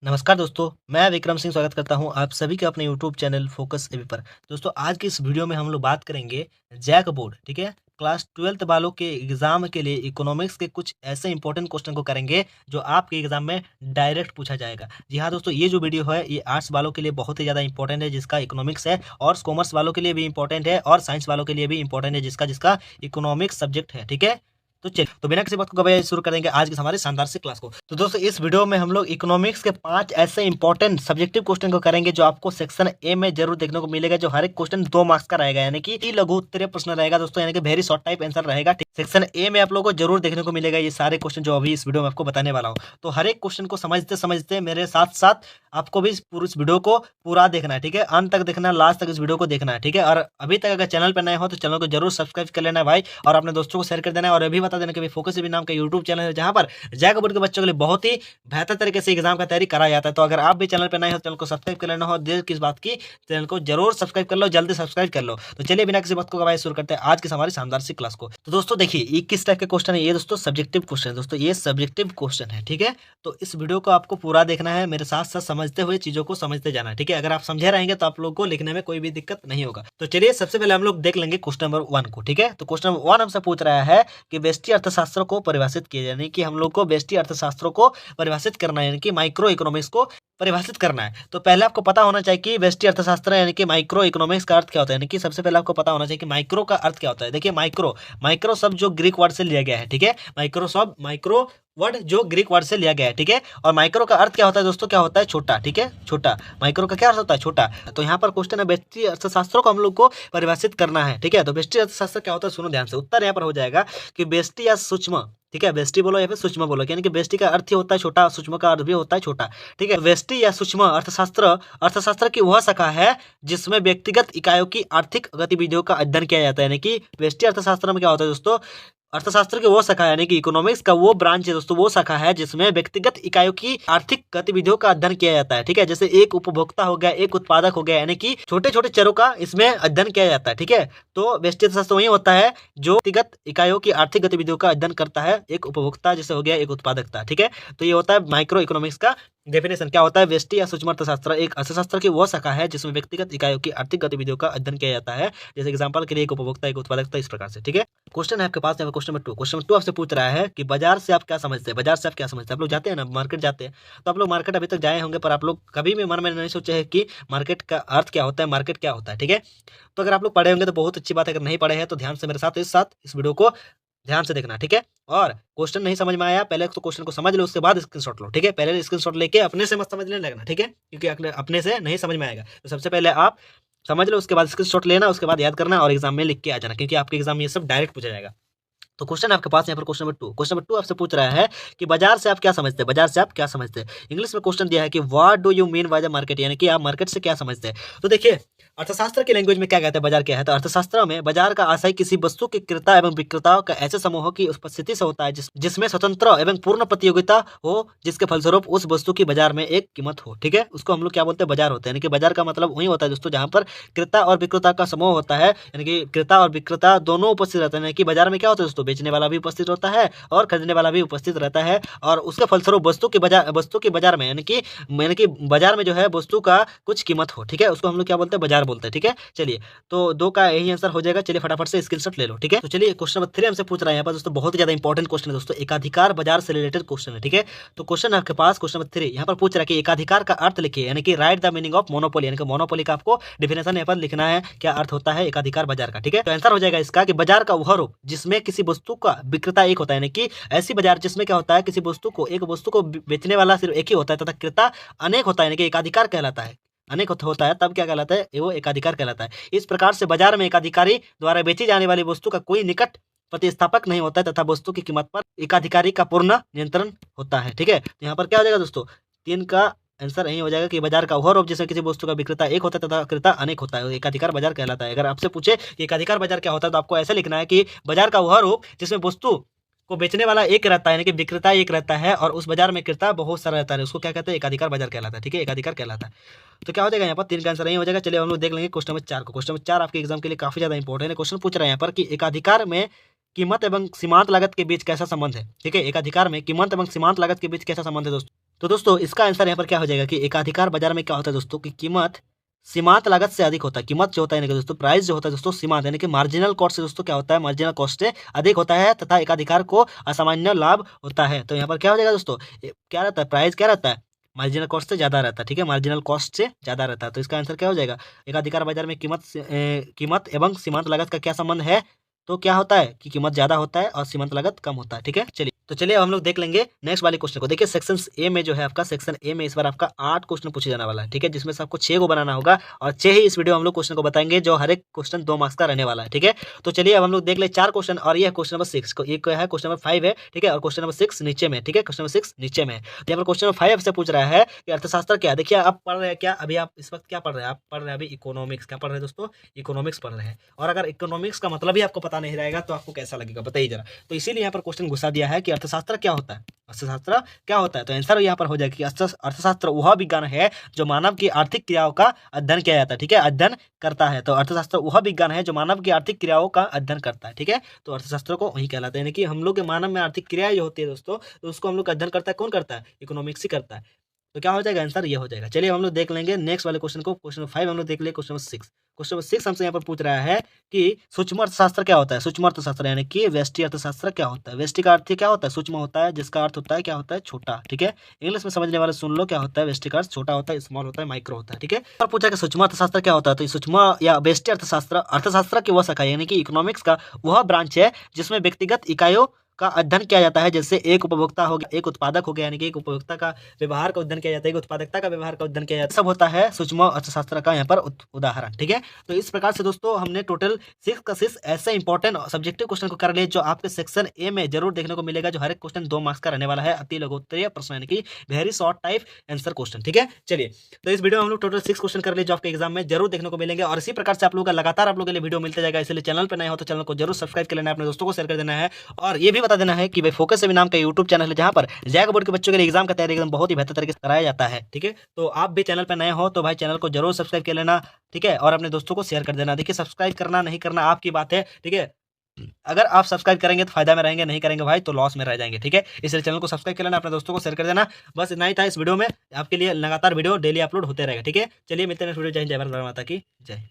नमस्कार दोस्तों, मैं विक्रम सिंह स्वागत करता हूं आप सभी के अपने यूट्यूब चैनल फोकस एबी पर। दोस्तों आज की इस वीडियो में हम लोग बात करेंगे जैक बोर्ड, ठीक है? क्लास 12th वालों के एग्जाम के लिए इकोनॉमिक्स के कुछ ऐसे इंपॉर्टेंट क्वेश्चन को करेंगे जो आपके एग्जाम में डायरेक्ट पूछा जाएगा। जी हाँ दोस्तों, ये जो वीडियो है ये आर्ट्स वालों के लिए बहुत ही ज़्यादा इंपॉर्टेंट है जिसका इकोनॉमिक्स है, और कॉमर्स वालों के लिए भी इंपॉर्टेंट है, और साइंस वालों के लिए भी इंपॉर्टेंट है जिसका जिसका इकोनॉमिक्स सब्जेक्ट है, ठीक है? तो चलिए, तो बिना किसी बात को गवाए शुरू करेंगे आज की हमारी शानदार सी क्लास को। तो दोस्तों इस वीडियो में हम लोग इकोनॉमिक्स के 5 ऐसे इंपॉर्टेंट सब्जेक्टिव क्वेश्चन को करेंगे जो आपको सेक्शन ए में जरूर देखने को मिलेगा, जो हर एक क्वेश्चन 2 मार्क्स का रहेगा, यानी कि लघु उत्तरीय प्रश्न रहेगा दोस्तों, यानी कि वेरी शॉर्ट टाइप आंसर रहेगा। सेक्शन ए में आप लोगों को जरूर देखने को मिलेगा ये सारे क्वेश्चन जो अभी इस वीडियो में आपको बताने वाला हूँ। तो हर एक क्वेश्चन को समझते समझते मेरे साथ साथ आपको भी पूरी इस वीडियो को पूरा देखना है, ठीक है? अंत तक देखना है, लास्ट तक इस वीडियो को देखना है, ठीक है? और अभी तक अगर चैनल पर नए हो तो चैनल को जरूर सब्सक्राइब कर लेना है भाई, और अपने दोस्तों को शेयर कर देना है। और अभी बता देना कि फोकस एबी नाम का यूट्यूब चैनल है जहां पर जैक बोर्ड के बच्चों के लिए बहुत ही बेहतर तरीके से एग्जाम का तैयारी कराया जाता है। तो अगर आप भी चैनल पर नए हो चैनल को सब्सक्राइब कर लेना हो, देर किस बात की, चैनल को जरूर सब्सक्राइब कर लो, जल्दी सब्सक्राइब कर लो। तो चलिए बिना किसी बात को गवाए शुरू करते हैं आज की हमारी शानदार सी क्लास को। तो दोस्तों देखिए ये किस टाइप के क्वेश्चन है, ये दोस्तों सब्जेक्टिव क्वेश्चन है दोस्तों, ये सब्जेक्टिव क्वेश्चन है, ठीक है? तो इस वीडियो को आपको पूरा देखना है, मेरे साथ साथ समझते हुए चीजों को समझते जाना है, ठीक है? अगर आप समझे रहेंगे तो आप लोग को लिखने में कोई भी दिक्कत नहीं होगा। तो चलिए सबसे पहले हम लोग देख लेंगे क्वेश्चन नंबर 1 को, ठीक है? तो क्वेश्चन नंबर 1 हमसे पूछ रहा है कि व्यष्टि अर्थशास्त्र को परिभाषित किया, यानी कि हम लोग को व्यष्टि अर्थशास्त्र को परिभाषित करना है, यानी कि माइक्रो इकोनॉमिक्स को परिभाषित करना है। तो पहले आपको पता होना चाहिए कि व्यष्टि अर्थशास्त्र यानी कि माइक्रो इकोनॉमिक्स का अर्थ क्या होता है, यानी कि सबसे पहले आपको पता होना चाहिए कि माइक्रो का अर्थ क्या होता है। देखिए माइक्रो माइक्रो शब्द जो ग्रीक वर्ड से लिया गया है, ठीक है? माइक्रो वर्ड जो ग्रीक वर्ड से लिया गया है, ठीक है? और माइक्रो का अर्थ क्या होता है दोस्तों, क्या होता है? छोटा, ठीक है? छोटा। माइक्रो का क्या अर्थ होता है? छोटा। तो यहाँ पर क्वेश्चन है व्यष्टि अर्थशास्त्र को हम लोग को परिभाषित करना है, ठीक है? तो व्यष्टि अर्थशास्त्र क्या होता है सुनो ध्यान से। उत्तर यहाँ पर हो जाएगा कि व्यष्टि या सूक्ष्म, ठीक है? व्यष्टि बोलो या फिर सूक्ष्म बोलो, यानी कि व्यष्टि का अर्थ ही होता है छोटा, सूक्ष्म का अर्थ भी होता है छोटा, ठीक है? व्यष्टि या सूक्ष्म अर्थशास्त्र अर्थशास्त्र की वह शाखा है जिसमें व्यक्तिगत इकाइयों की आर्थिक गतिविधियों का अध्ययन किया जाता है। यानी कि व्यष्टि अर्थशास्त्र में क्या होता है दोस्तों, अर्थशास्त्र की वो शाखा यानी कि इकोनॉमिक्स का वो ब्रांच है दोस्तों, वो शाखा है जिसमें व्यक्तिगत इकाइयों की आर्थिक गतिविधियों का अध्ययन किया जाता है, ठीक है? जैसे एक उपभोक्ता हो गया, एक उत्पादक हो गया, यानी कि छोटे छोटे चरों का इसमें अध्ययन किया जाता है, ठीक है? तो व्यष्टि अर्थशास्त्र वही होता है जो व्यक्तिगत इकाइयों की आर्थिक गतिविधियों का अध्ययन करता है, एक उपभोक्ता जैसे हो गया, एक उत्पादकता, ठीक है? तो ये होता है माइक्रो इकोनॉमिक्स का डेफिनेशन। क्या होता है? व्यष्टि या सूक्ष्म अर्थशास्त्र एक अर्थशास्त्र की वो शाखा है जिसमें व्यक्तिगत इकाइयों की आर्थिक गतिविधियों का अध्ययन किया जाता है, जैसे एग्जांपल के लिए एक उपभोक्ता, एक उत्पादकता, इस प्रकार से, ठीक है? क्वेश्चन है आपके पास क्वेश्चन नंबर 2। क्वेश्चन नंबर 2 आपसे पूछ रहा है कि बाजार से आप क्या समझते हैं? बाजार से आप क्या समझते हैं? आप लोग जाते हैं ना, मार्केट जाते हैं, तो आप लोग मार्केट अभी तक जाए होंगे, पर आप लोग कभी भी मन में नहीं सोचे है कि मार्केट का अर्थ क्या होता है, मार्केट क्या होता है, ठीक है? तो अगर आप लोग पढ़े होंगे तो बहुत अच्छी बात है, अगर नहीं पढ़े हैं तो ध्यान से मेरे साथ इस वीडियो को ध्यान से देखना, ठीक है? और क्वेश्चन नहीं समझ में आया, पहले तो क्वेश्चन को समझ लो, उसके बाद स्क्रीनशॉट लो, ठीक है? पहले स्क्रीनशॉट लेके अपने से मत समझने लगना, ठीक है? क्योंकि अपने से नहीं समझ में आएगा। तो सबसे पहले आप समझ लो, उसके बाद स्क्रीनशॉट लेना, उसके बाद याद करना और एग्जाम में लिख के आ जाना, क्योंकि आपके एग्जाम में ये सब डायरेक्ट पूछा जाएगा। तो क्वेश्चन आपके पास यहाँ पर क्वेश्चन नंबर 2 आपसे पूछ रहा है कि बाजार से आप क्या समझते हैं? बाजार से आप क्या समझते हैं? इंग्लिश में क्वेश्चन दिया है कि what do you mean by the market, यानी कि आप मार्केट से क्या समझते हैं? तो देखिए अर्थशास्त्र की लैंग्वेज में क्या कहते हैं बाजार क्या है, तो अर्थशास्त्र में बाजार का आशय किसी वस्तु के क्रेता एवं विक्रेताओं का ऐसे समूह की उपस्थिति से होता है जिसमें स्वतंत्र एवं पूर्ण प्रतियोगिता हो, जिसके फलस्वरूप उस वस्तु की बाजार में एक कीमत हो, ठीक है? उसको हम लोग क्या बोलते हैं? बाजार होता है। यानी कि बाजार का मतलब वही होता है दोस्तों जहां पर क्रेता और विक्रेता का समूह होता है, यानी कि क्रेता और विक्रेता दोनों उपस्थित रहते हैं। यानी कि बाजार में क्या होता है दोस्तों, बेचने वाला भी उपस्थित होता है और खरीदने वाला भी उपस्थित रहता है, और उसके फलस्वरूप वस्तु के बाजार में यानी कि बाजार में जो है वस्तु का कुछ कीमत हो, ठीक है? उसको हम लोग क्या बोलते हैं? बाजार बोलते हैं, ठीक है? चलिए, तो 2 का यही आंसर हो जाएगा। चलिए फटाफट से स्क्रीनशॉट ले लो, ठीक है? तो चलिए क्वेश्चन नंबर 3 हमसे पूछ रहा है यहाँ पर दोस्तों, बहुत ही ज्यादा इंपॉर्टेंट क्वेश्चन है दोस्तों, एकाधिकार बाजार से रिलेटेड क्वेश्चन है, ठीक है? तो क्वेश्चन आपके पास क्वेश्चन नंबर 3 यहाँ पर पूछ रहा है कि एकाधिकार का अर्थ लिखिए, यानी कि right the meaning of monopoly, यानी कि मोनोपोली का आपको डिफिनेशन यहाँ पर लिखना है, क्या अर्थ होता है एकाधिकार बाजार का, ठीक है? तो आंसर हो जाएगा इसका कि बाजार का वह रूप जिसमें किसी वस्तु का विक्रेता एक होता है, यानी कि ऐसी बाजार जिसमें क्या होता है, किसी वस्तु को एक वस्तु को बेचने वाला सिर्फ एक ही होता है तथा क्रेता अनेक होता है, यानी कि एकाधिकार कहलाता है। अनेक होता है तब क्या कहलाता है? वो एकाधिकार कहलाता है। इस प्रकार से बाजार में एकाधिकारी द्वारा बेची जाने वाली वस्तु का कोई निकट प्रतिस्थापक नहीं होता है तथा वस्तु की कीमत पर एकाधिकारी का पूर्ण नियंत्रण होता है, ठीक है? तो यहाँ पर क्या हो जाएगा दोस्तों, 3 का आंसर यही हो जाएगा कि बाजार का वह रूप जिसमें किसी वस्तु का विक्रेता एक होता है तथा क्रेता अनेक होता है, एकाधिकार बाजार कहलाता है। अगर आपसे पूछे कि एकाधिकार बाजार क्या होता है तो आपको ऐसे लिखना है कि बाजार का वह रूप जिसमें वस्तु को बेचने वाला एक रहता है, यानी कि विक्रेता एक रहता है, और उस बाजार में क्रेता बहुत सारा रहता है, उसको क्या कहते हैं? एकाधिकार बाजार कहलाता है, ठीक है? एकाधिकार कहलाता है। तो क्या हो जाएगा यहाँ पर 3 का आंसर यही हो जाएगा। चलिए हम लोग देख लेंगे क्वेश्चन नंबर 4 को। क्वेश्चन नंबर 4 आपके एग्जाम के लिए काफी ज्यादा इंपॉर्टेंट है। क्वेश्चन पूछ रहा है यहाँ पर कि एकाधिकार में कीमत एवं सीमांत लागत के बीच कैसा संबंध है, ठीक है? एकाधिकार में कीमत एवं सीमांत लागत के बीच कैसा संबंध है दोस्तों? तो दोस्तों इसका आंसर यहाँ पर क्या हो जाएगा कि एकाधिकार बाजार में क्या होता है दोस्तों की कीमत सीमांत लागत से अधिक होता है। कीमत जो होता है दोस्तों, प्राइस जो होता है दोस्तों सीमांत यानी कि मार्जिनल कॉस्ट से दोस्तों क्या होता है, मार्जिनल कॉस्ट से अधिक होता है तथा एकाधिकार को असामान्य लाभ होता है। तो यहाँ पर क्या हो जाएगा दोस्तों, क्या रहता है, प्राइस क्या रहता है, मार्जिनल कॉस्ट से ज्यादा रहता है। ठीक है, मार्जिनल कॉस्ट से ज्यादा रहता है। तो इसका आंसर क्या हो जाएगा, एकाधिकार बाजार में कीमत एवं सीमांत लागत का क्या संबंध है, तो क्या होता है कि कीमत ज्यादा होता है और सीमांत लागत कम होता है। ठीक है, चलिए अब हम लोग देख लेंगे नेक्स्ट वाले क्वेश्चन को। देखिए सेक्शन ए में जो है आपका, सेक्शन ए में इस बार आपका 8 क्वेश्चन पूछे जाने वाला है। ठीक है, जिसमें से आपको 6 को बनाना होगा और 6 ही इस वीडियो में हम लोग क्वेश्चन को बताएंगे, जो हर एक क्वेश्चन 2 मार्क्स का रहने वाला है। ठीक है, तो चलिए अब हम लोग देख ले 4 क्वेश्चन और ये क्वेश्चन नंबर 6 को, एक है क्वेश्चन नंबर 5 है। ठीक है, और क्वेश्चन नंबर 6 नीचे में। ठीक है, क्वेश्चन नंबर 6 नीचे में है। तो यहाँ पर क्वेश्चन नंबर 5 से पूछ रहा है कि अर्थशास्त्र क्या है। देखिए आप पढ़ रहे हैं क्या, अभी आप इस वक्त क्या पढ़ रहे हैं, आप पढ़ रहे हैं अभी इकोनॉमिक्स। क्या पढ़ रहे हैं दोस्तों, इकोनॉमिक्स पढ़ रहे हैं। और अगर इकोनॉमिक्स का मतलब ही आपको पता नहीं रहेगा तो आपको कैसा लगेगा बताइए जरा। तो इसीलिए यहाँ पर क्वेश्चन घुसा दिया है कि अर्थशास्त्र क्या होता है, अर्थशास्त्र क्या होता है। तो आंसर यहाँ पर हो जाएगा कि अर्थशास्त्र वह विज्ञान है जो मानव की आर्थिक क्रियाओं का अध्ययन किया जाता है। ठीक है, अध्ययन करता है। तो अर्थशास्त्र वह विज्ञान है जो मानव की आर्थिक क्रियाओं का अध्ययन करता है। ठीक है, तो अर्थशास्त्र को वही कहलाता है, यानी कि हम लोग के मानव में आर्थिक क्रियाएं जो होती है दोस्तों, तो उसको हम लोग अध्ययन करता है, कौन करता है, इकोनॉमिक्स ही करता है। तो क्या हो जाएगा, आंसर ये हो जाएगा। चलिए हम लोग देख लेंगे नेक्स्ट वाले क्वेश्चन को। क्वेश्चन नंबर 5 हम लोग देख ले। क्वेश्चन नंबर 6, क्वेश्चन नंबर 6 हमसे यहाँ पर पूछ रहा है कि सूक्ष्म अर्थशास्त्र क्या होता है। सूक्ष्म अर्थशास्त्र यानी कि व्यष्टि अर्थशास्त्र क्या होता है। व्यष्टि का अर्थ क्या होता है, सूक्ष्म होता है, जिसका अर्थ होता है क्या होता है, छोटा। ठीक है, इंग्लिश में समझने वाले सुन लो, क्या होता है, व्यष्टि का अर्थ छोटा होता है, स्मॉल होता है, माइक्रो होता है। ठीक है, और पूछा कि सूक्ष्म अर्थशास्त्र क्या होता है। तो सूक्ष्म या व्यष्टि अर्थशास्त्र अर्थशास्त्र की वह शाखा यानी कि इकोनॉमिक्स का वह ब्रांच है जिसमें व्यक्तिगत इकाइयों का अध्ययन किया जाता है। जैसे एक उपभोक्ता हो गया, एक उत्पादक हो गया, यानी कि एक उपभोक्ता का व्यवहार का अध्ययन किया जाता है, एक उत्पादकता का व्यवहार का अध्ययन किया जाता है, सब होता है सूक्ष्म अर्थशास्त्र का यहाँ पर उदाहरण। ठीक है, तो इस प्रकार से दोस्तों हमने टोटल 6 का 6 ऐसे इंपॉर्टेंट सब्जेक्टिव क्वेश्चन को कर लिए जो आपके सेक्शन ए में जरूर देखने को मिलेगा, जो हर एक क्वेश्चन 2 मार्क्स का रहने वाला है। अति लघुत्तरीय प्रश्न यानी कि very short type answer question. ठीक है, चलिए तो इस वीडियो में हम लोग टोटल 6 क्वेश्चन कर लिए जो आपके एग्जाम में जरूर देखने को मिलेंगे। और इसी प्रकार से आप लोगों का लगातार आप लोगों के लिए वीडियो मिलते जाएगा। इसलिए चैनल पर नए हो तो चैनल को जरूर सब्सक्राइब कर लेना है, अपने दोस्तों को शेयर कर देना है और ये भी बता देना है कि भाई फोकस अभी नाम का यूट्यूब चैनल है जहां पर जैक बोर्ड के बच्चों के लिए एग्जाम का तैयारी एकदम बहुत ही बेहतर तरीके से कराया जाता है। ठीक है, तो आप भी चैनल पर नए हो तो भाई चैनल को जरूर सब्सक्राइब कर लेना। ठीक है, और अपने दोस्तों को शेयर कर देना। देखिए सब्सक्राइब करना नहीं करना आपकी बात है। ठीक है, अगर आप सब्सक्राइब करेंगे तो फायदा में रहेंगे, नहीं करेंगे भाई तो लॉस में रह जाएंगे। ठीक है, इसलिए चैनल को सब्सक्राइब कर लेना, अपने दोस्तों को शेयर कर देना। बस इतना ही था इस वीडियो में, आपके लिए लगातार वीडियो डेली अपलोड होते रहेगा। ठीक है, चलिए मिलते हैं नेक्स्ट वीडियो। जय हिंद, जय भारत, भारत माता की जय।